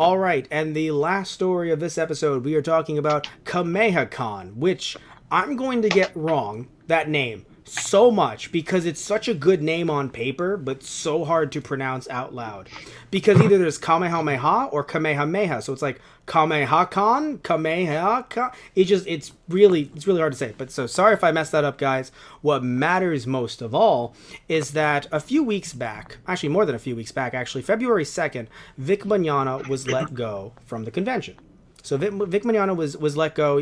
All right, and the last story of this episode, we are talking about KamehaCon, which I'm going to get wrong, that name, so much because it's such a good name on paper, but so hard to pronounce out loud. Because either there's Kamehameha or Kamehameha, so it's like KamehaCon, KamehaCon. It's really hard to say. But so sorry if I messed that up, guys. What matters most of all is that a few weeks back, actually more than a few weeks back, actually February 2nd, Vic Mignogna was let go from the convention. So Vic Mignogna was let go.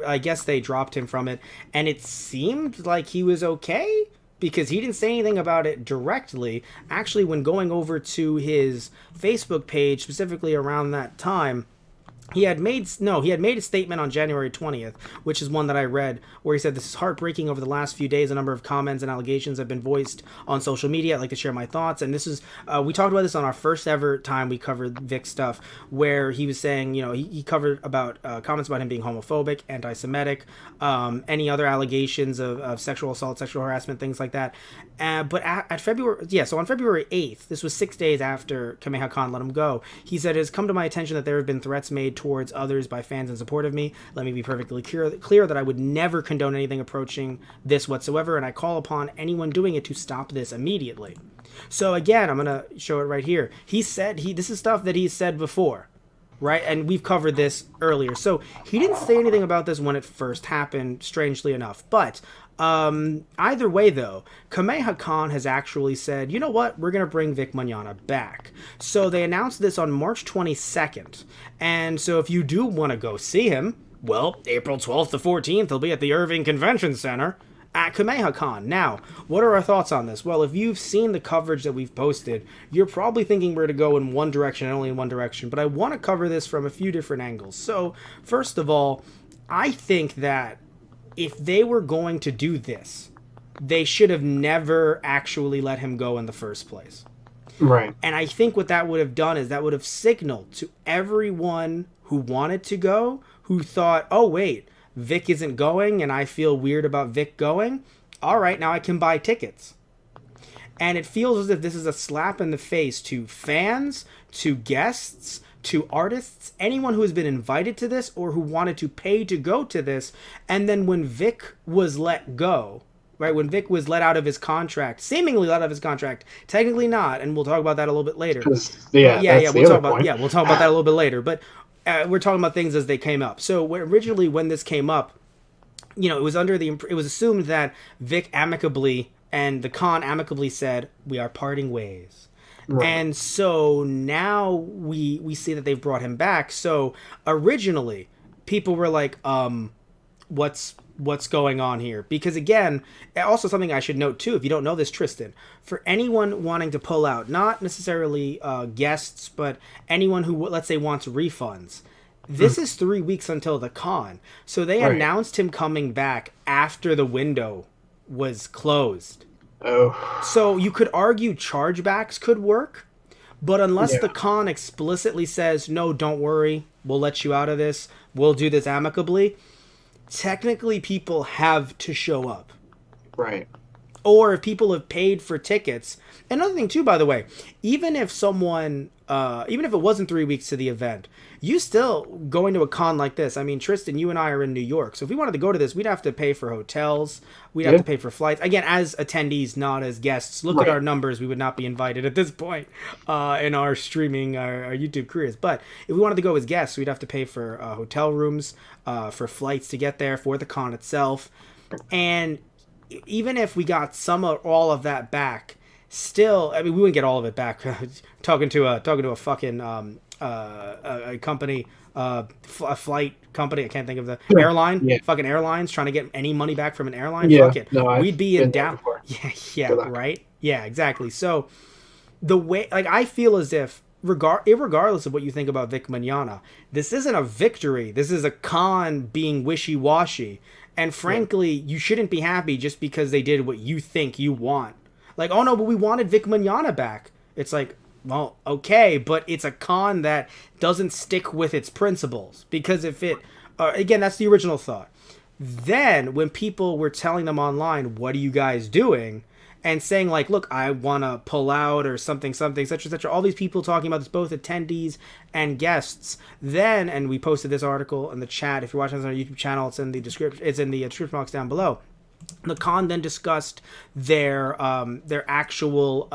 I guess they dropped him from it, and it seemed like he was okay because he didn't say anything about it directly. Actually, when going over to his Facebook page, specifically around that time, he had made a statement on January 20th, which is one that I read, where he said, "This is heartbreaking. Over the last few days, a number of comments and allegations have been voiced on social media. I'd like to share my thoughts." And this is, we talked about this on our first ever time we covered Vic stuff, where he was saying, he covered about comments about him being homophobic, anti-Semitic, any other allegations of sexual assault, sexual harassment, things like that. But so on February 8th, this was 6 days after KamehaCon let him go, he said, "It has come to my attention that there have been threats made towards others by fans in support of me. Let me be perfectly clear that I would never condone anything approaching this whatsoever, and I call upon anyone doing it to stop this immediately." So again, I'm going to show it right here. He said, this is stuff that he said before, right? And we've covered this earlier. So he didn't say anything about this when it first happened, strangely enough. But either way, though, KamehaCon has actually said, you know what, we're going to bring Vic Mignogna back. So they announced this on March 22nd. And so if you do want to go see him, well, April 12th to 14th, he'll be at the Irving Convention Center at KamehaCon. Now, what are our thoughts on this? Well, if you've seen the coverage that we've posted, you're probably thinking we're to go in one direction and only in one direction. But I want to cover this from a few different angles. So, first of all, I think that if they were going to do this, they should have never actually let him go in the first place. Right. And I think what that would have done is that would have signaled to everyone who wanted to go, who thought, oh, wait, Vic isn't going and I feel weird about Vic going. All right, now I can buy tickets. And it feels as if this is a slap in the face to fans, to guests, to artists, anyone who has been invited to this or who wanted to pay to go to this. And then when Vic was let go, right, when Vic was let out of his contract, seemingly let out of his contract, technically not, and we'll talk about that a little bit later. We'll talk about that a little bit later. But we're talking about things as they came up. So originally when this came up, it was it was assumed that Vic amicably and the con amicably said, "We are parting ways." Right. And so now we see that they've brought him back. So originally, people were like, what's going on here? Because again, also something I should note too, if you don't know this, Tristan, for anyone wanting to pull out, not necessarily guests, but anyone who, let's say, wants refunds, this is 3 weeks until the con. So they announced him coming back after the window was closed. Oh. So you could argue chargebacks could work, but unless the con explicitly says, no, don't worry, we'll let you out of this, we'll do this amicably, technically people have to show up. Right. Or if people have paid for tickets. Another thing too, by the way, even if someone, even if it wasn't 3 weeks to the event, you still going to a con like this. I mean, Tristan, you and I are in New York. So if we wanted to go to this, we'd have to pay for hotels. We'd have to pay for flights. Again, as attendees, not as guests. Look at our numbers. We would not be invited at this point in our streaming, our YouTube careers. But if we wanted to go as guests, we'd have to pay for hotel rooms, for flights to get there, for the con itself. And even if we got some or all of that back, still, I mean, we wouldn't get all of it back. talking to a fucking a company, a flight company. I can't think of the airline. Yeah. Fucking airlines trying to get any money back from an airline. Yeah, fuck it. no, we'd be in down. Yeah, right. Yeah, exactly. So the way, like, I feel as if, irregardless of what you think about Vic Mignogna, this isn't a victory. This is a con being wishy-washy. And frankly, you shouldn't be happy just because they did what you think you want. Like, oh no, but we wanted Vic Mignogna back. It's like, well, okay, but it's a con that doesn't stick with its principles. Because if it, again, that's the original thought. Then, when people were telling them online, what are you guys doing? and saying like, look, I want to pull out or something, such and such. All these people talking about this, both attendees and guests. Then, and we posted this article in the chat. If you're watching this on our YouTube channel, it's in the description. It's in the description box down below. The con then discussed their actual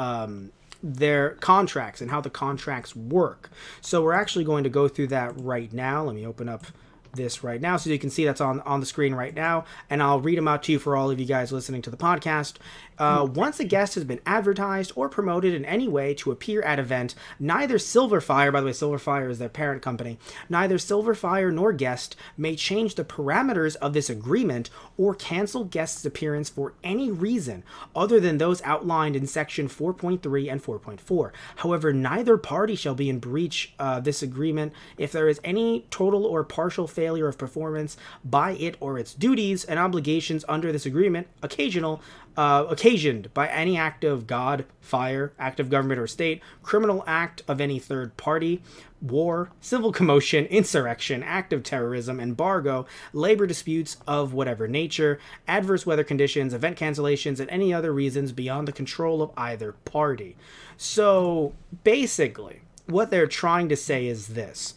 their contracts and how the contracts work. So we're actually going to go through that right now. Let me open up this right now so you can see that's on the screen right now, and I'll read them out to you for all of you guys listening to the podcast. Once a guest has been advertised or promoted in any way to appear at event, neither Silverfire, by the way, Silverfire is their parent company, neither Silverfire nor guest may change the parameters of this agreement or cancel guest's appearance for any reason other than those outlined in section 4.3 and 4.4. However, neither party shall be in breach of this agreement if there is any total or partial failure of performance by it or its duties and obligations under this agreement, occasioned by any act of God, fire, act of government or state, criminal act of any third party, war, civil commotion, insurrection, act of terrorism, embargo, labor disputes of whatever nature, adverse weather conditions, event cancellations, and any other reasons beyond the control of either party. So basically, what they're trying to say is this.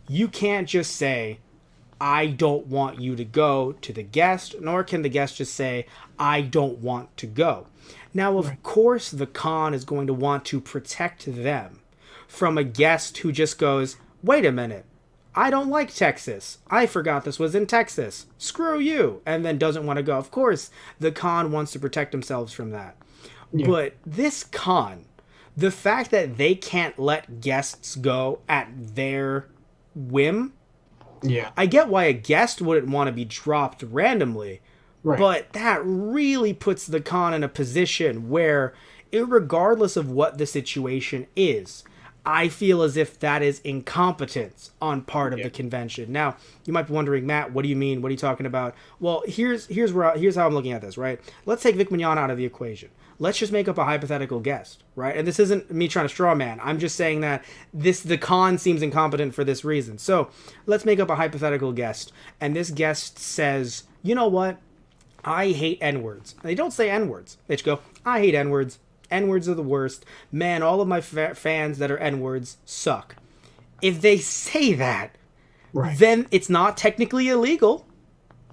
You can't just say, I don't want you to go to the guest, nor can the guest just say, I don't want to go. Now, of course, the con is going to want to protect them from a guest who just goes, wait a minute, I don't like Texas. I forgot this was in Texas. Screw you. And then doesn't want to go. Of course, the con wants to protect themselves from that. Yeah. But this con, the fact that they can't let guests go at their whim, yeah, I get why a guest wouldn't want to be dropped randomly, but that really puts the con in a position where, irregardless of what the situation is, I feel as if that is incompetence on part of the convention. Now, you might be wondering, Matt, what do you mean? What are you talking about? Well, here's how I'm looking at this, right? Let's take Vic Mignogna out of the equation. Let's just make up a hypothetical guest, right? And this isn't me trying to straw man. I'm just saying that the con seems incompetent for this reason. So let's make up a hypothetical guest. And this guest says, you know what? I hate N-words. They don't say N-words. They just go, I hate N-words. N-words are the worst. Man, all of my fans that are N-words suck. If they say that, then it's not technically illegal.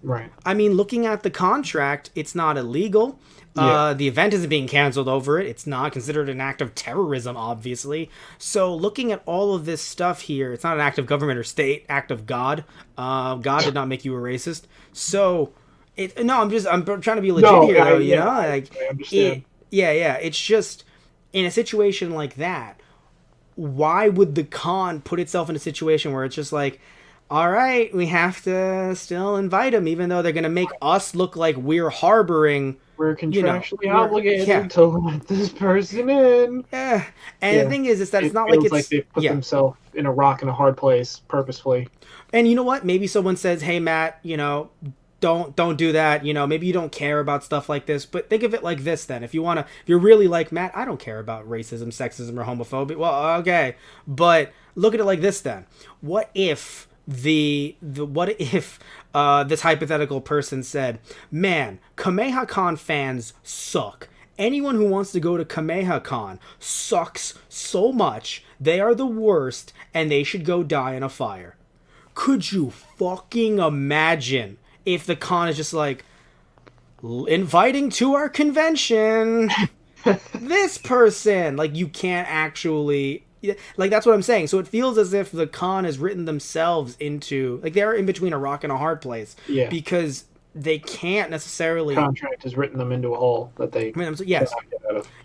Right. I mean, looking at the contract, it's not illegal. The event isn't being canceled over it. It's not considered an act of terrorism, obviously. So looking at all of this stuff here, it's not an act of government or state, act of God. God did not make you a racist. So, I'm trying to be legit here, though, you know? Like, I understand. It's just, in a situation like that, why would the con put itself in a situation where it's just like, all right, we have to still invite them, even though they're going to make us look like we're harboring... We're contractually obligated to let this person in. Yeah. And the thing is that it's not like it's... like they put themselves in a rock and a hard place purposefully. And you know what? Maybe someone says, hey, Matt, don't do that. Maybe you don't care about stuff like this. But think of it like this then. If you're really like, Matt, I don't care about racism, sexism, or homophobia. Well, okay. But look at it like this then. What if... what if this hypothetical person said, man, KamehaCon fans suck. Anyone who wants to go to KamehaCon sucks so much. They are the worst and they should go die in a fire. Could you fucking imagine if the con is just like, inviting to our convention this person? Like, you can't actually... Like, that's what I'm saying. So it feels as if the con has written themselves into... Like, they're in between a rock and a hard place. Yeah. Because they can't necessarily... The contract has written them into a hole that they... Yes.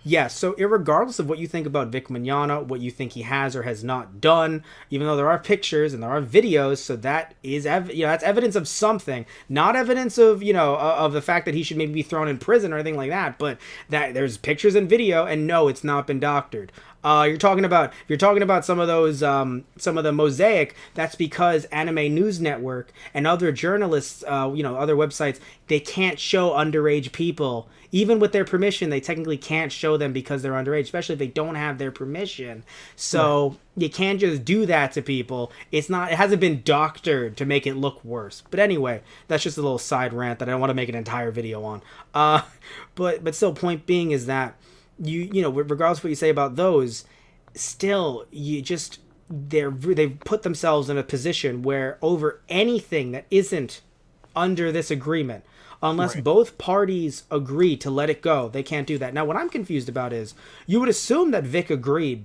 Yes. So irregardless of what you think about Vic Mignogna, what you think he has or has not done, even though there are pictures and there are videos, so that is... that's evidence of something. Not evidence of, of the fact that he should maybe be thrown in prison or anything like that, but that there's pictures and video, and no, it's not been doctored. You're talking about if you're talking about some of those some of the Mosaic, that's because Anime News Network and other journalists, other websites, they can't show underage people. Even with their permission, they technically can't show them because they're underage, especially if they don't have their permission. So you can't just do that to people. It hasn't been doctored to make it look worse. But anyway, that's just a little side rant that I don't want to make an entire video on. But still, point being is that regardless of what you say about those, still they've put themselves in a position where over anything that isn't under this agreement, unless both parties agree to let it go, they can't do that. Now, what I'm confused about is you would assume that Vic agreed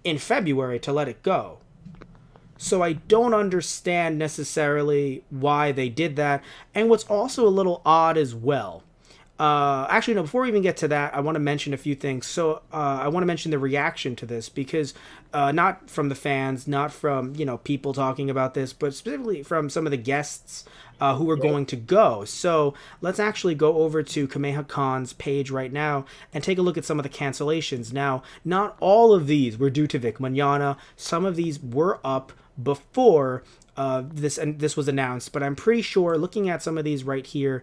in February to let it go. So I don't understand necessarily why they did that. And what's also a little odd as well. Actually, no, before we even get to that, I want to mention a few things. So I want to mention the reaction to this because not from the fans, not from, people talking about this, but specifically from some of the guests who were going to go. So let's actually go over to KamehaCon's page right now and take a look at some of the cancellations. Now, not all of these were due to Vic Mignogna. Some of these were up before this was announced, but I'm pretty sure looking at some of these right here,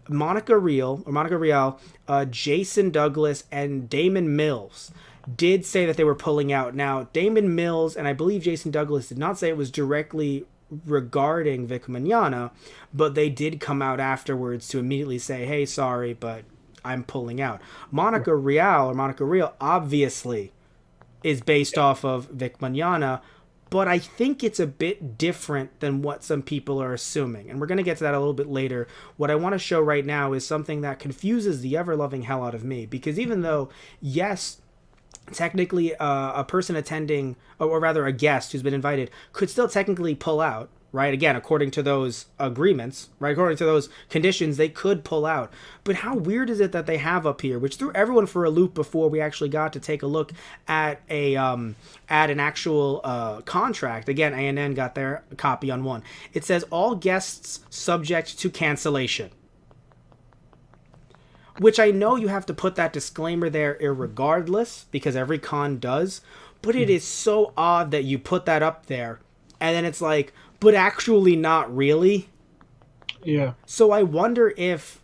Monica Rial, Jason Douglas, and Damon Mills did say that they were pulling out. Now, Damon Mills and I believe Jason Douglas did not say it was directly regarding Vic Mignogna, but they did come out afterwards to immediately say, hey, sorry, but I'm pulling out. Monica Rial obviously is based off of Vic Mignogna, but I think it's a bit different than what some people are assuming. And we're going to get to that a little bit later. What I want to show right now is something that confuses the ever-loving hell out of me. Because even though, yes, technically a person attending, or rather a guest who's been invited, could still technically pull out, right? Again, according to those agreements, right? According to those conditions, they could pull out. But how weird is it that they have up here, which threw everyone for a loop before we actually got to take a look at an actual contract. Again, ANN got their copy on one. It says all guests subject to cancellation. Which I know you have to put that disclaimer there irregardless, because every con does. But it is so odd that you put that up there, and then it's like, but actually not really. Yeah. So I wonder if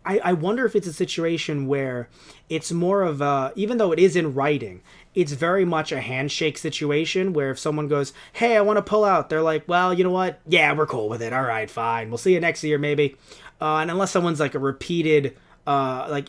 it's a situation where it's more of a, even though it is in writing, it's very much a handshake situation where if someone goes, hey, I want to pull out, they're like, well, you know what? Yeah, we're cool with it. All right, fine. We'll see you next year maybe. And unless someone's like a repeated, a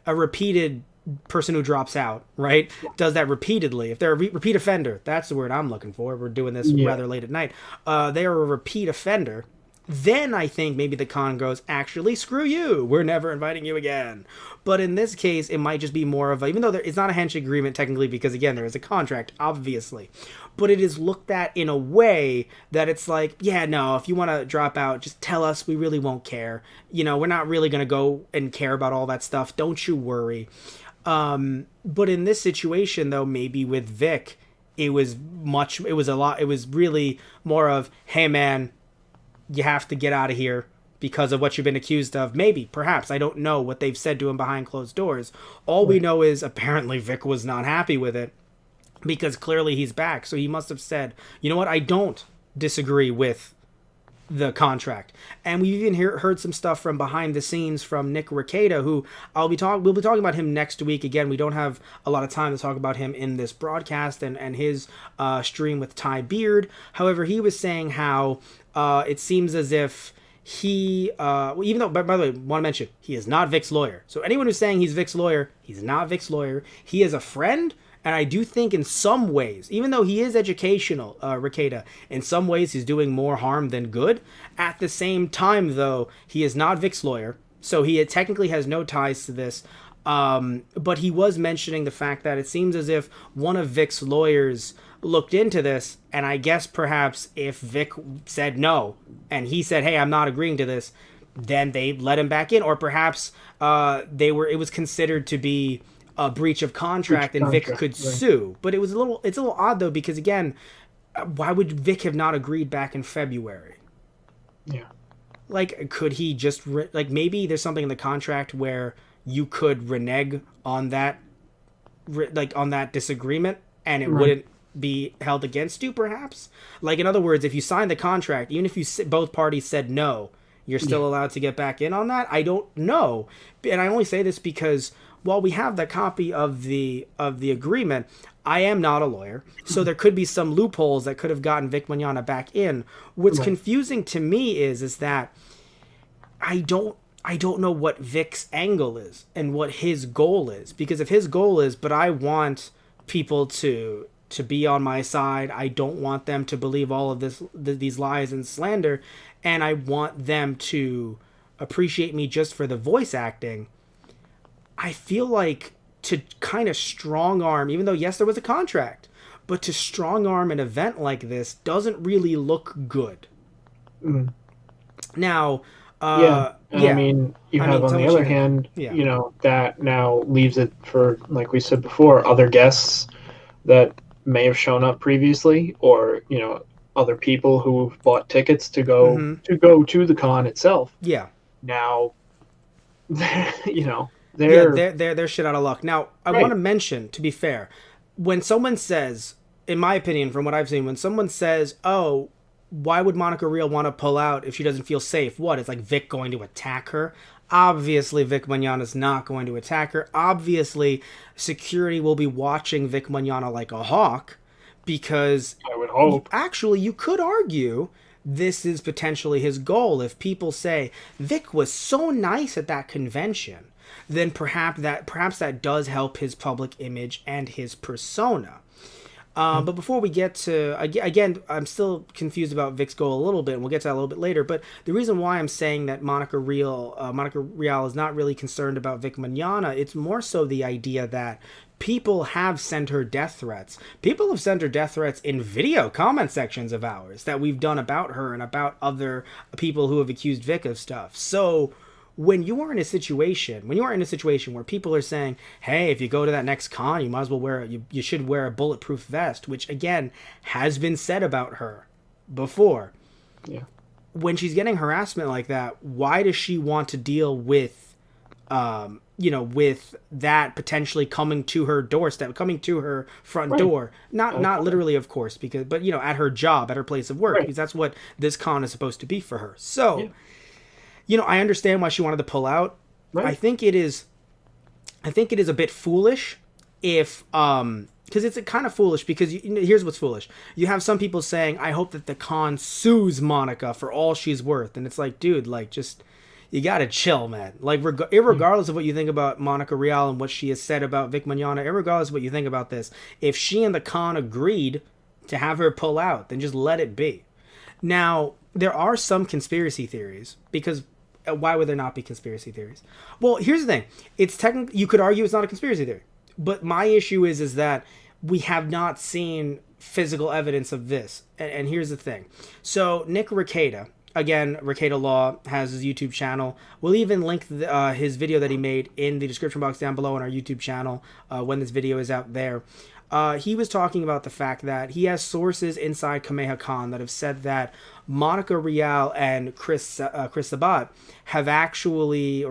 repeated person who drops out, right, does that repeatedly. If they're a repeat offender, that's the word I'm looking for. We're doing this rather late at night. They are a repeat offender. Then I think maybe the con goes, actually, screw you. We're never inviting you again. But in this case, it might just be more of a, even though it's not a handshake agreement technically, because again, there is a contract, obviously. But it is looked at in a way that it's like, yeah, no, if you want to drop out, just tell us. We really won't care. We're not really going to go and care about all that stuff. Don't you worry. But in this situation, though, maybe with Vic, it was really more of, hey, man, you have to get out of here because of what you've been accused of. Maybe, perhaps, I don't know what they've said to him behind closed doors. All we know is apparently Vic was not happy with it because clearly he's back. So he must have said, you know what, I don't disagree with the contract. And we've even heard some stuff from behind the scenes from Nick Rekieta, who we'll be talking about him next week. Again, we don't have a lot of time to talk about him in this broadcast and his stream with Ty Beard. However, he was saying how it seems as if he, even though, by the way, want to mention, he is not Vic's lawyer. So anyone who's saying he's Vic's lawyer, he's not Vic's lawyer. He is a friend. And I do think in some ways, even though he is educational, Rekieta, in some ways he's doing more harm than good. At the same time, though, he is not Vic's lawyer, so he technically has no ties to this. But he was mentioning the fact that it seems as if one of Vic's lawyers looked into this, and I guess perhaps if Vic said no, and he said, hey, I'm not agreeing to this, then they let him back in. Or perhaps it was considered to be a breach of contract, and Vic could sue. But it's a little odd though, because again, why would Vic have not agreed back in February? Yeah. Like, could he just maybe there's something in the contract where you could renege on that like on that disagreement, and it wouldn't be held against you, perhaps. Like, in other words, if you sign the contract, even if both parties said no, you're still allowed to get back in on that. I don't know, and I only say this because while we have the copy of the agreement, I am not a lawyer, so there could be some loopholes that could have gotten Vic Mignogna back in. What's confusing to me is that I don't know what Vic's angle is and what his goal is, because if his goal is, but I want people to be on my side, I don't want them to believe all of these lies and slander, and I want them to appreciate me just for the voice acting, I feel like to kind of strong arm, even though yes, there was a contract, but to strong arm an event like this doesn't really look good. Now, I mean, on the other hand, you know, that now leaves it for, like we said before, other guests that may have shown up previously, or, you know, other people who bought tickets to go to the con itself. Yeah. Now, you know, they're shit out of luck. Now, I want to mention, to be fair, when someone says, in my opinion, from what I've seen, when someone says, "Oh, why would Monica Rial want to pull out if she doesn't feel safe?" What? It's like Vic going to attack her? Obviously, Vic Mignogna is not going to attack her. Obviously, security will be watching Vic Mignogna like a hawk, because I would hope. Actually, you could argue this is potentially his goal. If people say Vic was so nice at that convention, then perhaps that does help his public image and his persona. But before we get to, again, I'm still confused about Vic's goal a little bit, and we'll get to that a little bit later. But the reason why I'm saying that Monica Rial is not really concerned about Vic Mignogna, it's more so the idea that people have sent her death threats. People have sent her death threats in video comment sections of ours that we've done about her and about other people who have accused Vic of stuff. So when you are in a situation where people are saying, "Hey, if you go to that next con, you might as well you should wear a bulletproof vest," which again has been said about her before. Yeah. When she's getting harassment like that, why does she want to deal with, with that potentially coming to her doorstep, coming to her front door? Not literally, of course, but at her job, at her place of work, because that's what this con is supposed to be for her. So. Yeah. I understand why she wanted to pull out. Right. I think it is a bit foolish if, because it's kind of foolish because here's what's foolish. You have some people saying, "I hope that the con sues Monica for all she's worth," and it's like, dude, like, just, you gotta chill, man. Like, irregardless of what you think about Monica Rial and what she has said about Vic Mignogna, irregardless of what you think about this, if she and the con agreed to have her pull out, then just let it be. Now, there are some conspiracy theories, because why would there not be conspiracy theories? Well, here's the thing. It's technically, you could argue it's not a conspiracy theory, but my issue is that we have not seen physical evidence of this. And here's the thing. So Nick Rekieta, again, Rekieta Law, has his YouTube channel. We'll even link his video that he made in the description box down below on our YouTube channel when this video is out there. He was talking about the fact that he has sources inside KamehaCon that have said that Monica Rial and Chris Sabat have actually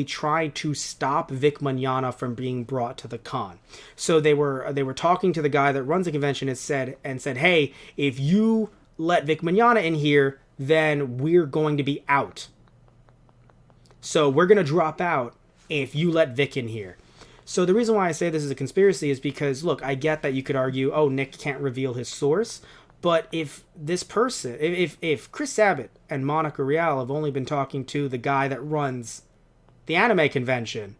tried to stop Vic Mignogna from being brought to the con. So they were talking to the guy that runs the convention and said, "Hey, if you let Vic Mignogna in here, then we're going to be out. So we're going to drop out if you let Vic in here." So the reason why I say this is a conspiracy is because, look, I get that you could argue, oh, Nick can't reveal his source. But if this person, if Chris Sabat and Monica Rial have only been talking to the guy that runs the anime convention,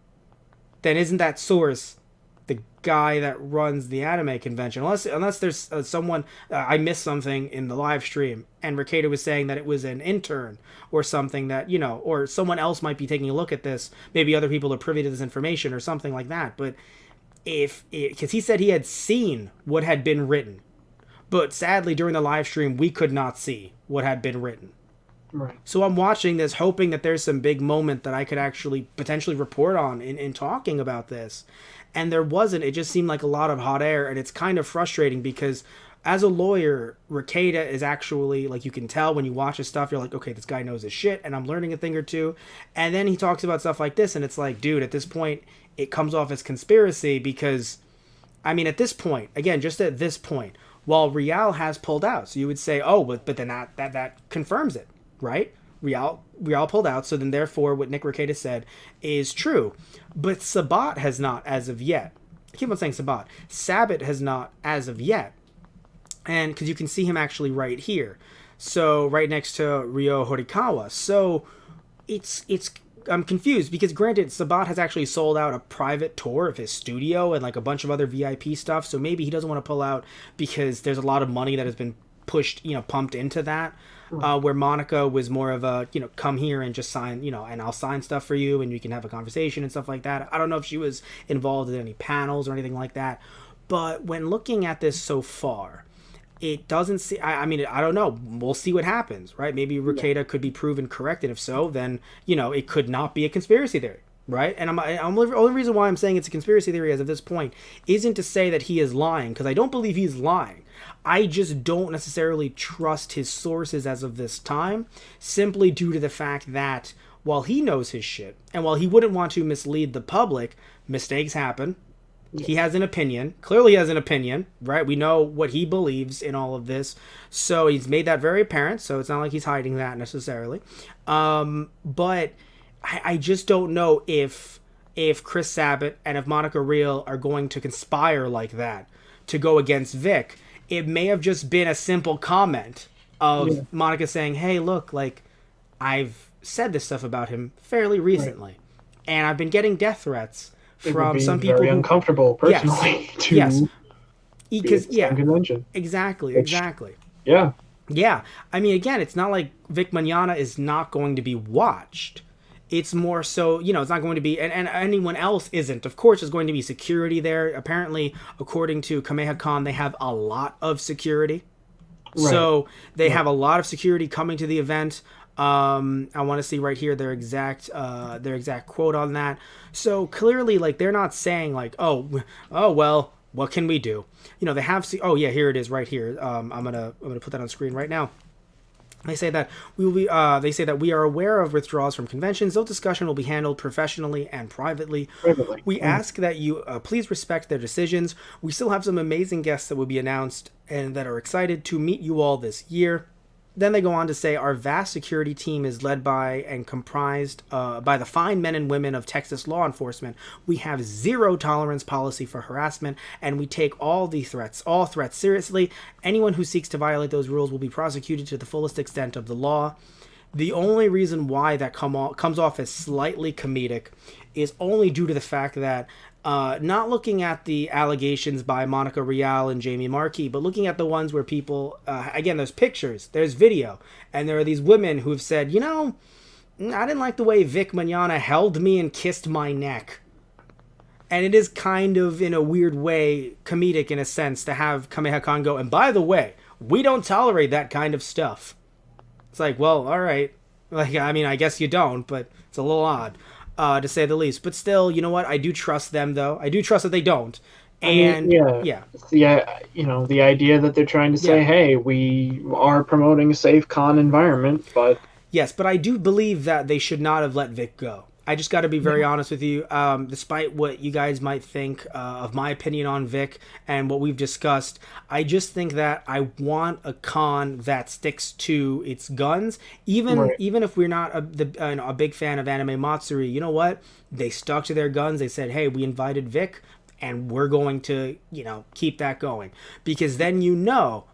then isn't that source the guy that runs the anime convention? Unless there's someone, I missed something in the live stream, and Rekieta was saying that it was an intern or something that, or someone else might be taking a look at this. Maybe other people are privy to this information or something like that. But because he said he had seen what had been written, but sadly during the live stream we could not see what had been written. Right. So I'm watching this hoping that there's some big moment that I could actually potentially report on in talking about this. And there wasn't. It just seemed like a lot of hot air, and it's kind of frustrating because as a lawyer, Rekieta is actually, like, you can tell when you watch his stuff, you're like, okay, this guy knows his shit, and I'm learning a thing or two. And then he talks about stuff like this, and it's like, dude, at this point, it comes off as conspiracy because, I mean, at this point, again, just at this point, while Real has pulled out, so you would say, oh, but then that confirms it, right? Real pulled out, so then therefore what Nick Rekieta said is true. But Sabat has not as of yet. I keep on saying Sabat. Sabat has not as of yet. And because you can see him actually right here. So right next to Ryo Horikawa. So I'm confused because granted, Sabat has actually sold out a private tour of his studio and like a bunch of other VIP stuff. So maybe he doesn't want to pull out because there's a lot of money that has been pushed, pumped into that. Where Monica was more of a, come here and just sign, and I'll sign stuff for you and we can have a conversation and stuff like that. I don't know if she was involved in any panels or anything like that. But when looking at this so far, it doesn't see, I mean, I don't know. We'll see what happens, right? Maybe Rekieta could be proven correct. And if so, then, it could not be a conspiracy theory, right? And the only reason why I'm saying it's a conspiracy theory as of this point isn't to say that he is lying, because I don't believe he's lying. I just don't necessarily trust his sources as of this time, simply due to the fact that while he knows his shit, and while he wouldn't want to mislead the public, mistakes happen. He has an opinion. Clearly has an opinion, right? We know what he believes in all of this. So he's made that very apparent. So it's not like he's hiding that necessarily. But I just don't know if Chris Sabat and if Monica Real are going to conspire like that to go against Vic. It may have just been a simple comment of Monica saying, hey, look, like, I've said this stuff about him fairly recently. Right. And I've been getting death threats from some people very uncomfortable personally because exactly. Yeah. I mean, again, it's not like Vic Mignogna is not going to be watched. It's more so, it's not going to be, and anyone else isn't. Of course, there's going to be security there. Apparently, according to KamehaCon, they have a lot of security. Right. So they have a lot of security coming to the event. I want to see right here their exact quote on that. So clearly, like, they're not saying like, oh well, what can we do? They have. Here it is right here. I'm gonna put that on screen right now. They say that we are aware of withdrawals from conventions. Though discussion will be handled professionally and privately. We ask that you please respect their decisions. We still have some amazing guests that will be announced and that are excited to meet you all this year. Then they go on to say our vast security team is led by and comprised by the fine men and women of Texas law enforcement. We have zero tolerance policy for harassment, and we take all threats seriously. Anyone who seeks to violate those rules will be prosecuted to the fullest extent of the law. The only reason why that comes off as slightly comedic is only due to the fact that not looking at the allegations by Monica Real and Jamie Markey, but looking at the ones where people, again, there's pictures, there's video, and there are these women who have said, I didn't like the way Vic Mignogna held me and kissed my neck. And it is kind of, in a weird way, comedic in a sense to have KamehaCon go, and by the way, we don't tolerate that kind of stuff. It's like, well, all right. Like, I mean, I guess you don't, but it's a little odd. To say the least, but still, you know what? I do trust them, though. I do trust that they don't. And the idea that they're trying to say, hey, we are promoting a safe con environment, but yes, but I do believe that they should not have let Vic go. I just got to be very honest with you. Despite what you guys might think of my opinion on Vic and what we've discussed, I just think that I want a con that sticks to its guns. Even if we're not a big fan of Anime Matsuri, you know what? They stuck to their guns. They said, hey, we invited Vic, and we're going to, keep that going. Because then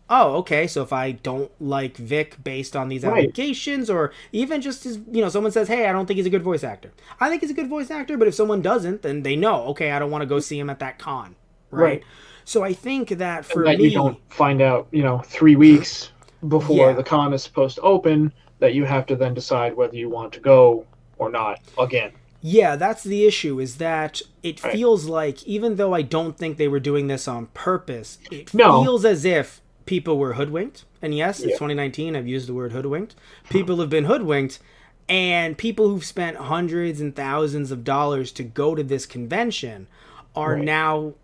okay, so if I don't like Vic based on these allegations, or even just his, someone says, hey, I don't think he's a good voice actor. I think he's a good voice actor, but if someone doesn't, then they know, okay, I don't want to go see him at that con, right? So I think that for me... you don't find out, 3 weeks before the con is supposed to open, that you have to then decide whether you want to go or not again. Yeah, that's the issue, is that it feels like, even though I don't think they were doing this on purpose, it feels as if people were hoodwinked. And yes, it's 2019, I've used the word hoodwinked. People have been hoodwinked, and people who've spent hundreds and thousands of dollars to go to this convention are now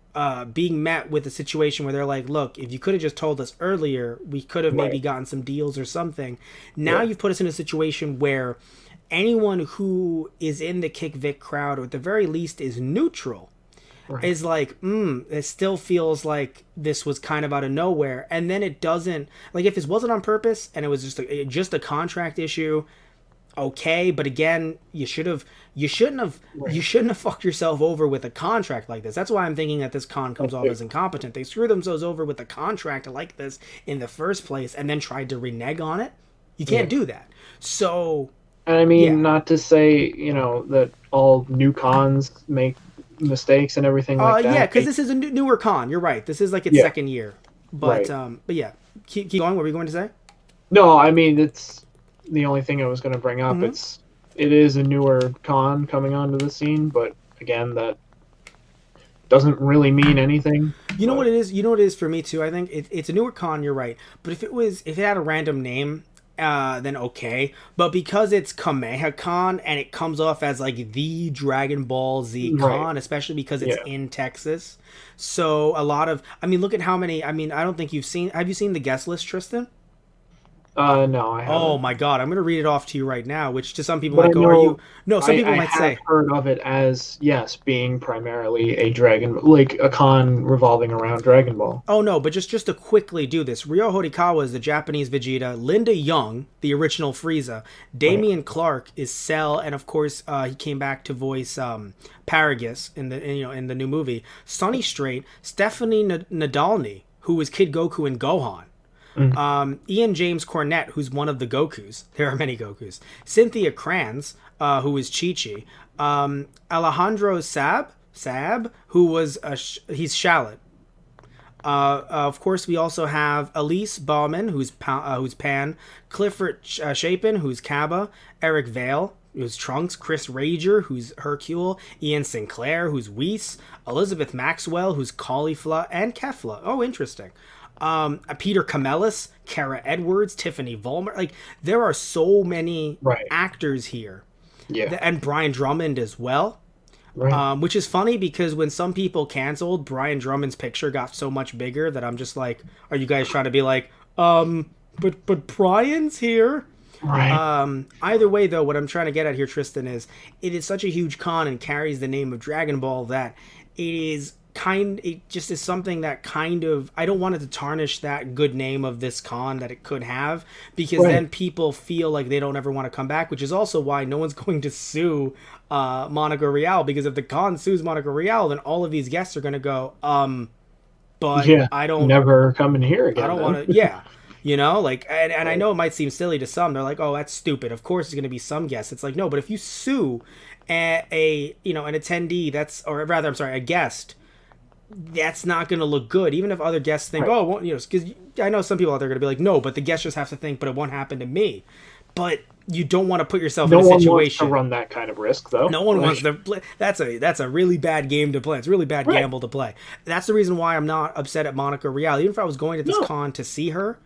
being met with a situation where they're like, look, if you could have just told us earlier, we could have maybe gotten some deals or something. Now you've put us in a situation where anyone who is in the Kick Vic crowd, or at the very least is neutral, is like, it still feels like this was kind of out of nowhere. And then it doesn't, like, if this wasn't on purpose and it was just a contract issue, okay, but again, you shouldn't have fucked yourself over with a contract like this. That's why I'm thinking that this con comes off as incompetent. They screw themselves over with a contract like this in the first place and then tried to renege on it. You can't do that. So, I mean, not to say, that all new cons make mistakes and everything like that. Yeah, because this is a newer con. You're right. This is like its second year. But yeah, keep going. What were you going to say? No, I mean, it's the only thing I was going to bring up. It is a newer con coming onto the scene, but again, that doesn't really mean anything. You know what it is? You know what it is for me too? I think it's a newer con, you're right. But if it had a random name, then okay. But because it's KamehaCon and it comes off as like the Dragon Ball Z con, especially because it's in Texas. So a lot of, look at how many, I don't think have you seen the guest list, Tristan? No, I haven't. Oh my god, I'm going to read it off to you right now, which to some people might go, are you... No, some people might say... I have heard of it as, yes, being primarily a con revolving around Dragon Ball. Oh no, but just to quickly do this, Ryo Horikawa is the Japanese Vegeta, Linda Young, the original Frieza, Damian Clark is Cell, and of course he came back to voice Paragus in the new movie, Sonny Strait, Stephanie Nadolny, who was Kid Goku and Gohan. Ian James Cornette, who's one of the Gokus. There are many Gokus. Cynthia Kranz, who is Chi-Chi. Alejandro Sab, who was he's Shallot. Of course, we also have Elise Bauman, who's Pan. Clifford Chapin, who's Kaba. Eric Vale, who's Trunks. Chris Rager, who's Hercule. Ian Sinclair, who's Whis. Elizabeth Maxwell, who's Caulifla. And Kefla. Oh, interesting. Peter Camellis, Kara Edwards, Tiffany Vollmer. Like, there are so many actors here. Yeah. And Brian Drummond as well. Right. Which is funny because when some people canceled, Brian Drummond's picture got so much bigger that I'm just like, are you guys trying to be like, but Brian's here? Right. Either way, though, what I'm trying to get at here, Tristan, is it is such a huge con and carries the name of Dragon Ball that it just is something that kind of, I don't want it to tarnish that good name of this con that it could have, because then people feel like they don't ever want to come back, which is also why no one's going to sue Monica Real, because if the con sues Monica Real, then all of these guests are going to go, but I don't never come in here again. I don't want to, and I know it might seem silly to some. They're like, oh, that's stupid. Of course there's going to be some guests. It's like, no, but if you sue an attendee, a guest, that's not going to look good, even if other guests think, because I know some people out there are going to be like, no, but the guests just have to think, but it won't happen to me. But you don't want to put yourself in a situation. No one wants to run that kind of risk, though. No one wants to play. That's a really bad game to play. It's a really bad gamble to play. That's the reason why I'm not upset at Monica Real. Even if I was going to this con to see her,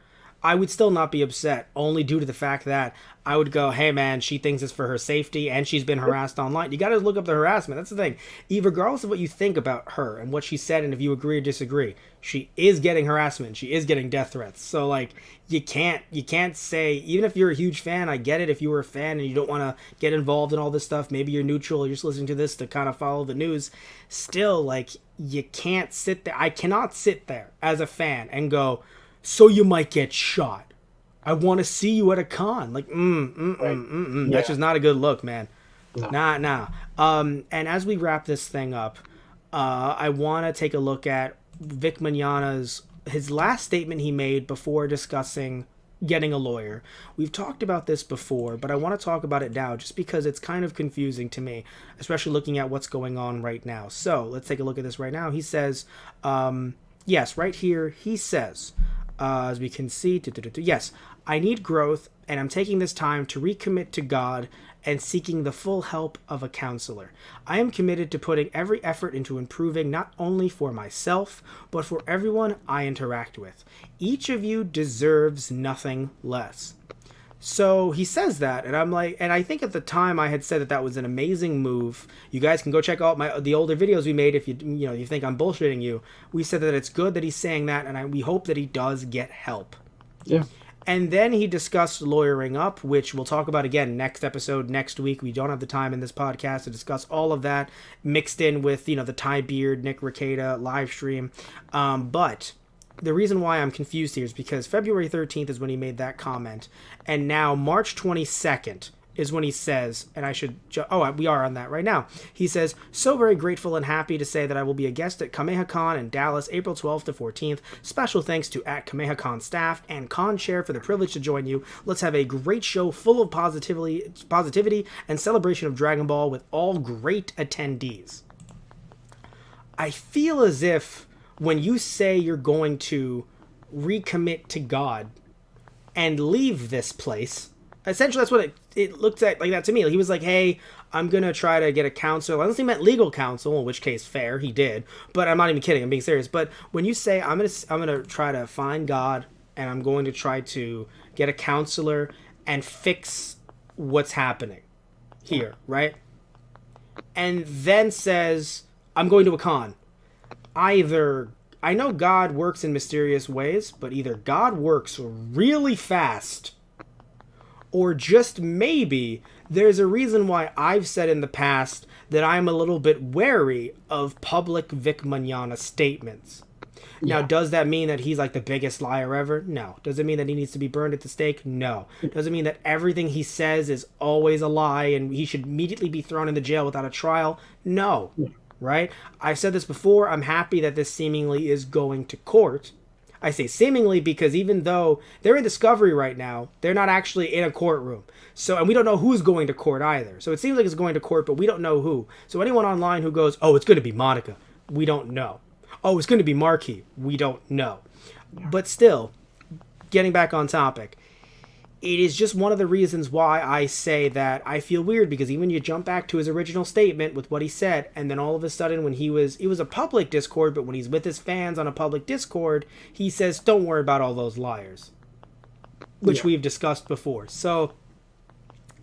I would still not be upset, only due to the fact that I would go, hey man, she thinks it's for her safety and she's been harassed online. You got to look up the harassment. That's the thing. Regardless of what you think about her and what she said, and if you agree or disagree, she is getting harassment. She is getting death threats. So like, you can't say, even if you're a huge fan, I get it. If you were a fan and you don't want to get involved in all this stuff, maybe you're neutral, you're just listening to this to kind of follow the news. Still, like, you can't sit there. I cannot sit there as a fan and go, so you might get shot. I want to see you at a con. Like, That's just not a good look, man. No. Nah. And as we wrap this thing up, I want to take a look at Vic Mignogna's his last statement he made before discussing getting a lawyer. We've talked about this before, but I want to talk about it now just because it's kind of confusing to me, especially looking at what's going on right now. So let's take a look at this right now. He says, yes, right here, he says, as we can see, yes, I need growth, and I'm taking this time to recommit to God and seeking the full help of a counselor. I am committed to putting every effort into improving not only for myself, but for everyone I interact with. Each of you deserves nothing less. So he says that, and I'm like, and I think at the time I had said that was an amazing move. You guys can go check out the older videos we made if you think I'm bullshitting you. We said that it's good that he's saying that, and we hope that he does get help. Yeah. And then he discussed lawyering up, which we'll talk about again next episode, next week. We don't have the time in this podcast to discuss all of that, mixed in with, the Ty Beard, Nick Rekieta live stream. But the reason why I'm confused here is because February 13th is when he made that comment. And now March 22nd is when he says, and we are on that right now. He says, so very grateful and happy to say that I will be a guest at KamehaCon in Dallas, April 12th to 14th. Special thanks to @KamehaCon staff and Con Chair for the privilege to join you. Let's have a great show full of positivity and celebration of Dragon Ball with all great attendees. I feel as if when you say you're going to recommit to God and leave this place, essentially that's what it looked like that to me. He was like, hey, I'm going to try to get a counsel. Unless he meant legal counsel, in which case, fair, he did. But I'm not even kidding. I'm being serious. But when you say, I'm going to try to find God and I'm going to try to get a counselor and fix what's happening here, right? And then says, I'm going to a con. I know God works in mysterious ways, but either God works really fast, or just maybe there's a reason why I've said in the past that I'm a little bit wary of public Vic Mignogna statements. Now, does that mean that he's like the biggest liar ever? No. Does it mean that he needs to be burned at the stake? No. Does it mean that everything he says is always a lie and he should immediately be thrown into jail without a trial? No. Right? I've said this before. I'm happy that this seemingly is going to court. I say seemingly because even though they're in discovery right now, they're not actually in a courtroom. So, and we don't know who's going to court either. So it seems like it's going to court, but we don't know who. So anyone online who goes, oh, it's going to be Monica, we don't know. Oh, it's going to be Marquis, we don't know. But still, getting back on topic, it is just one of the reasons why I say that I feel weird, because even you jump back to his original statement with what he said, and then all of a sudden when it was a public Discord, but when he's with his fans on a public Discord, he says, don't worry about all those liars, which we've discussed before. So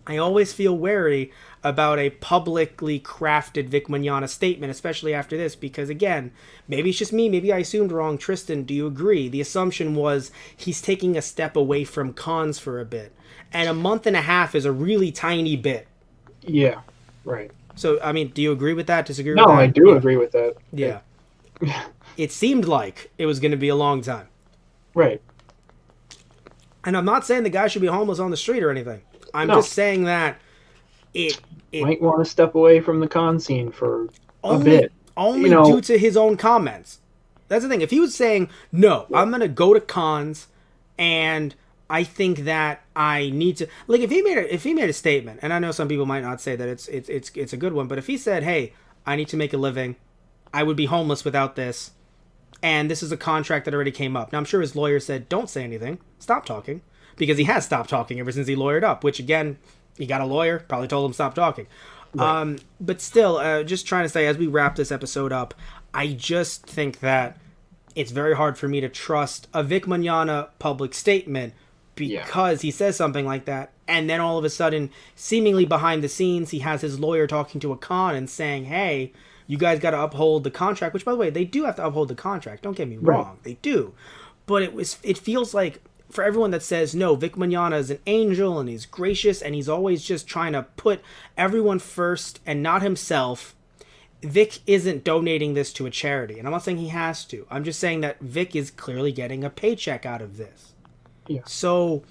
I always feel wary about a publicly crafted Vic Mignogna statement, especially after this, because again, maybe it's just me, maybe I assumed wrong. Tristan, do you agree? The assumption was he's taking a step away from cons for a bit, and a month and a half is a really tiny bit. Yeah, right. So, I mean, do you agree with that? Disagree with that? No, I do agree with that. Yeah. It seemed like it was going to be a long time. Right. And I'm not saying the guy should be homeless on the street or anything. I'm just saying that it might want to step away from the con scene for a bit. Only due to his own comments. That's the thing. If he was saying, no, I'm going to go to cons and I think that I need to, like, if he made a statement, and I know some people might not say that it's a good one, but if he said, hey, I need to make a living, I would be homeless without this, and this is a contract that already came up. Now, I'm sure his lawyer said, don't say anything, stop talking, because he has stopped talking ever since he lawyered up, which, again, he got a lawyer, probably told him stop talking. Right. But still, just trying to say, as we wrap this episode up, I just think that it's very hard for me to trust a Vic Mignogna public statement, because he says something like that, and then all of a sudden, seemingly behind the scenes, he has his lawyer talking to a con and saying, hey, you guys got to uphold the contract, which, by the way, they do have to uphold the contract. Don't get me wrong. They do. But it feels like, for everyone that says, no, Vic Mignogna is an angel and he's gracious and he's always just trying to put everyone first and not himself, Vic isn't donating this to a charity. And I'm not saying he has to. I'm just saying that Vic is clearly getting a paycheck out of this. Yeah. So,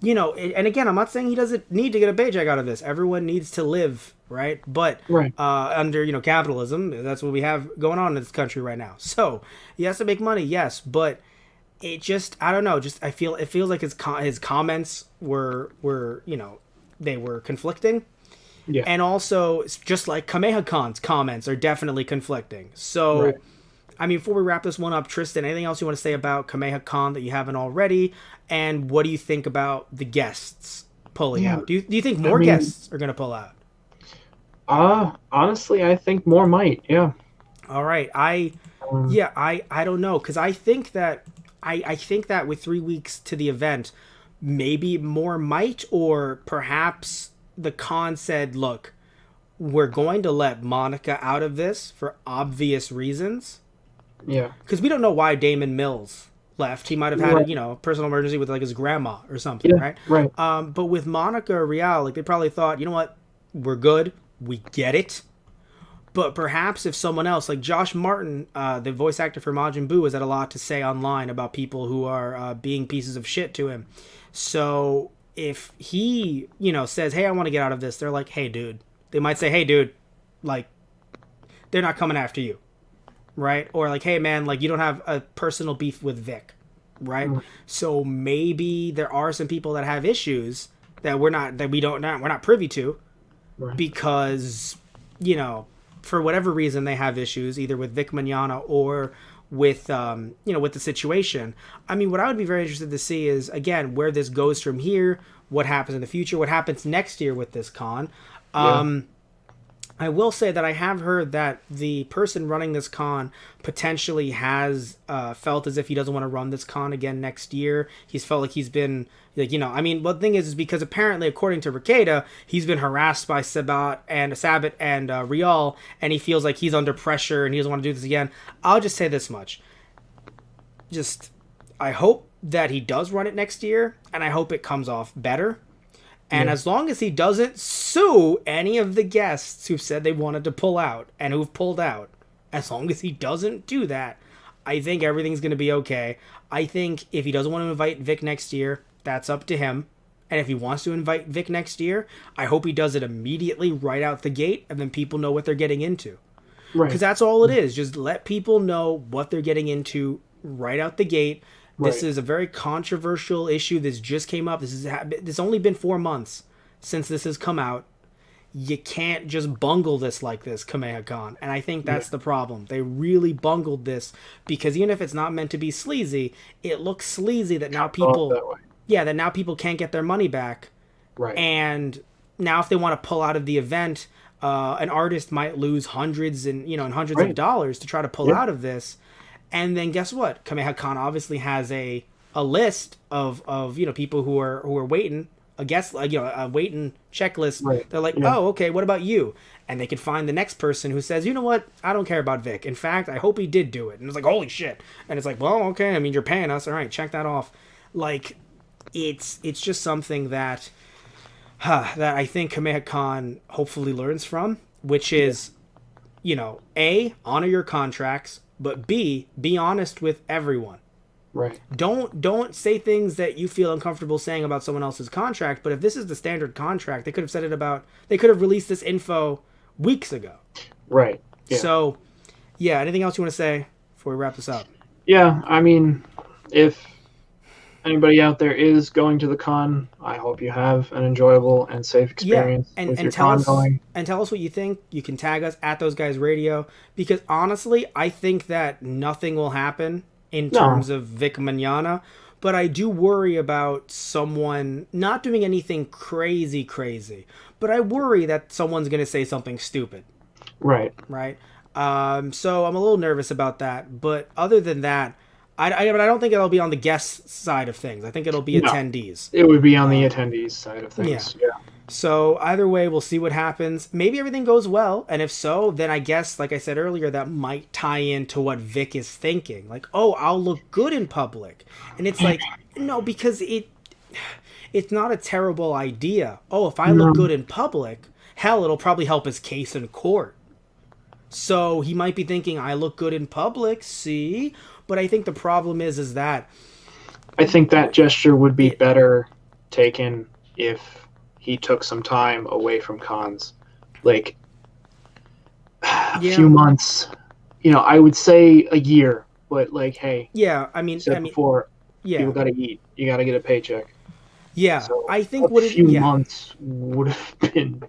and again, I'm not saying he doesn't need to get a paycheck out of this. Everyone needs to live, right? But under, capitalism, that's what we have going on in this country right now. So he has to make money, yes, but it just, I don't know, it feels like his comments were they were conflicting. Yeah. And also, it's just like KamehaCon's comments are definitely conflicting. So, I mean, before we wrap this one up, Tristan, anything else you want to say about KamehaCon that you haven't already? And what do you think about the guests pulling out? Do you think more guests are going to pull out? Honestly, I think more might, yeah. All right. I don't know, because I think that with 3 weeks to the event, maybe more might, or perhaps the con said, look, we're going to let Monica out of this for obvious reasons. Yeah. Because we don't know why Damon Mills left. He might have had a personal emergency with like his grandma or something, right? Right. But with Monica Rial, like they probably thought, you know what, we're good, we get it. But perhaps if someone else, like Josh Martin, the voice actor for Majin Buu, has had a lot to say online about people who are being pieces of shit to him. So if he, says, hey, I want to get out of this, they're like, hey, dude. They might say, hey, dude, like, they're not coming after you, right? Or like, hey, man, like, you don't have a personal beef with Vic, right? Mm-hmm. So maybe there are some people that have issues that we're not privy to, right, because, for whatever reason they have issues either with Vic Mignogna or with with the situation. I mean, what I would be very interested to see is, again, where this goes from here, what happens in the future, what happens next year with this con. I will say that I have heard that the person running this con potentially has felt as if he doesn't want to run this con again next year. He's felt like he's been, like, I mean, well, the thing is because apparently, according to Ricada, he's been harassed by Sabat and Rial, and he feels like he's under pressure and he doesn't want to do this again. I'll just say this much. I hope that he does run it next year, and I hope it comes off better. And as long as he doesn't sue any of the guests who've said they wanted to pull out and who've pulled out, as long as he doesn't do that, I think everything's going to be okay. I think if he doesn't want to invite Vic next year, that's up to him. And if he wants to invite Vic next year, I hope he does it immediately right out the gate, and then people know what they're getting into. Right. Because that's all it is. Just let people know what they're getting into right out the gate. This is a very controversial issue. This just came up. It's only been 4 months since this has come out. You can't just bungle this like this, KamehaCon. And I think that's the problem. They really bungled this because even if it's not meant to be sleazy, it looks sleazy that now people... that now people can't get their money back. Right. And now if they want to pull out of the event, an artist might lose hundreds and hundreds of dollars to try to pull out of this. And then guess what? KamehaCon obviously has a list of people who are waiting, a waiting checklist. Right. They're like, oh, okay, what about you? And they can find the next person who says, you know what? I don't care about Vic. In fact, I hope he did do it. And it's like, holy shit. And it's like, well, okay, I mean, you're paying us. All right, check that off. Like, it's just something that I think KamehaCon hopefully learns from, which is, A, honor your contracts, but B, be honest with everyone. Right. Don't say things that you feel uncomfortable saying about someone else's contract, but if this is the standard contract, they could have said it about, they could have released this info weeks ago. Right. Yeah. So, anything else you want to say before we wrap this up? Yeah, I mean, if anybody out there is going to the con, I hope you have an enjoyable and safe experience with your con going. And tell us what you think. You can tag us at Those Guys Radio, because honestly, I think that nothing will happen in terms of Vic Mignogna, but I do worry about someone not doing anything crazy, but I worry that someone's going to say something stupid. Right. So I'm a little nervous about that, but other than that, but I don't think it'll be on the guest side of things. I think it'll be attendees. It would be on the attendees side of things. Yeah. So either way, we'll see what happens. Maybe everything goes well, and if so, then I guess, like I said earlier, that might tie into what Vic is thinking. Like, oh, I'll look good in public. And it's like, no, because it's not a terrible idea. Oh, if I look good in public, hell, it'll probably help his case in court. So he might be thinking, I look good in public, see? But I think the problem is that... I think that gesture would be better taken if he took some time away from cons. Like, a few months. I would say a year. But, like, hey... Yeah, I mean... before, people gotta eat. You gotta get a paycheck. Yeah, so I think a few months would have been...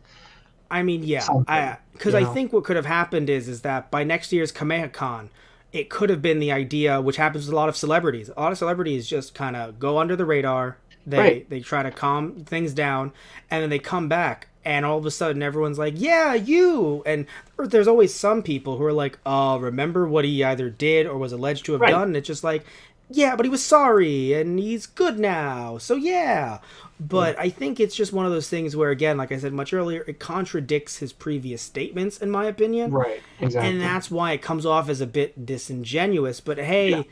I mean, because I think what could have happened is that by next year's KamehaCon, it could have been the idea, which happens with a lot of celebrities. A lot of celebrities just kind of go under the radar. They try to calm things down, and then they come back, and all of a sudden everyone's like, yeah, you! And there's always some people who are like, oh, remember what he either did or was alleged to have done? And it's just like, yeah, but he was sorry, and he's good now, so yeah. But I think it's just one of those things where, again, like I said much earlier, it contradicts his previous statements, in my opinion. Right, exactly. And that's why it comes off as a bit disingenuous. But hey,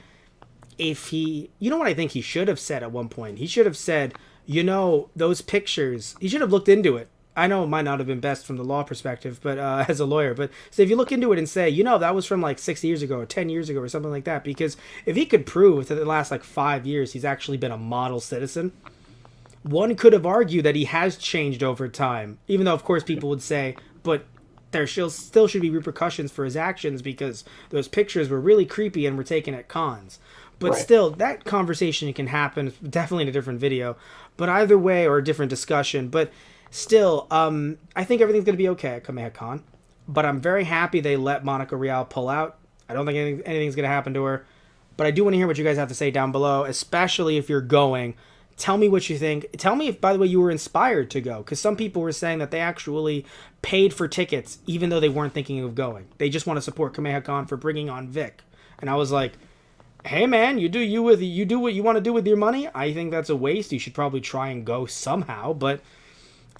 if he, you know what I think he should have said at one point? He should have said, those pictures, he should have looked into it. I know it might not have been best from the law perspective, but as a lawyer, but so if you look into it and say, that was from like 6 years ago or 10 years ago or something like that, because if he could prove that the last like 5 years he's actually been a model citizen, one could have argued that he has changed over time, even though of course people would say, but there still should be repercussions for his actions because those pictures were really creepy and were taken at cons. But still, that conversation can happen, definitely in a different video, but either way, or a different discussion. But still, I think everything's going to be okay at KamehaCon. But I'm very happy they let Monica Real pull out. I don't think anything's going to happen to her. But I do want to hear what you guys have to say down below, especially if you're going. Tell me what you think. Tell me if, by the way, you were inspired to go. Because some people were saying that they actually paid for tickets, even though they weren't thinking of going. They just want to support KamehaCon for bringing on Vic. And I was like, hey man, you do what you want to do with your money. I think that's a waste. You should probably try and go somehow. But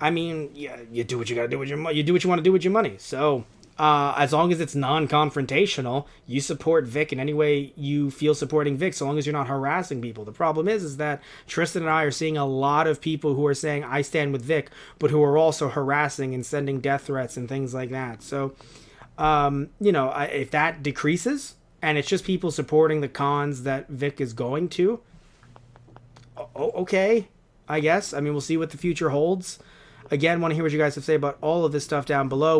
I mean, yeah, you do what you got to do with your money. You do what you want to do with your money. So as long as it's non-confrontational, you support Vic in any way you feel supporting Vic, so long as you're not harassing people. The problem is that Tristan and I are seeing a lot of people who are saying I stand with Vic, but who are also harassing and sending death threats and things like that. So if that decreases and it's just people supporting the cons that Vic is going to, okay, I guess. I mean, we'll see what the future holds. Again, want to hear what you guys have to say about all of this stuff down below.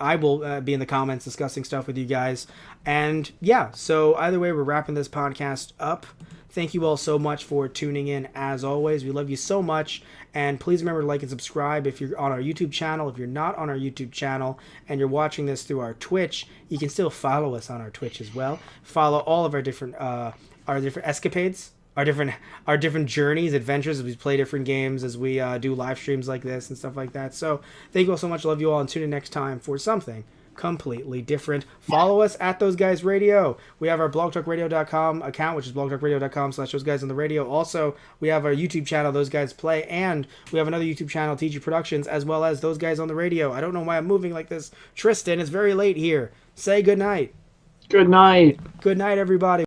I will be in the comments discussing stuff with you guys. And yeah, so either way, we're wrapping this podcast up. Thank you all so much for tuning in as always. We love you so much. And please remember to like and subscribe if you're on our YouTube channel. If you're not on our YouTube channel and you're watching this through our Twitch, you can still follow us on our Twitch as well. Follow all of our different escapades. Our different journeys, adventures, as we play different games, as we do live streams like this and stuff like that. So thank you all so much. Love you all, and tune in next time for something completely different. Follow us at Those Guys Radio. We have our blogtalkradio.com account, which is blogtalkradio.com/Those Guys on the Radio. Also, we have our YouTube channel, Those Guys Play, and we have another YouTube channel, TG Productions, as well as Those Guys on the Radio. I don't know why I'm moving like this. Tristan, it's very late here. Say good night. Good night. Good night, everybody.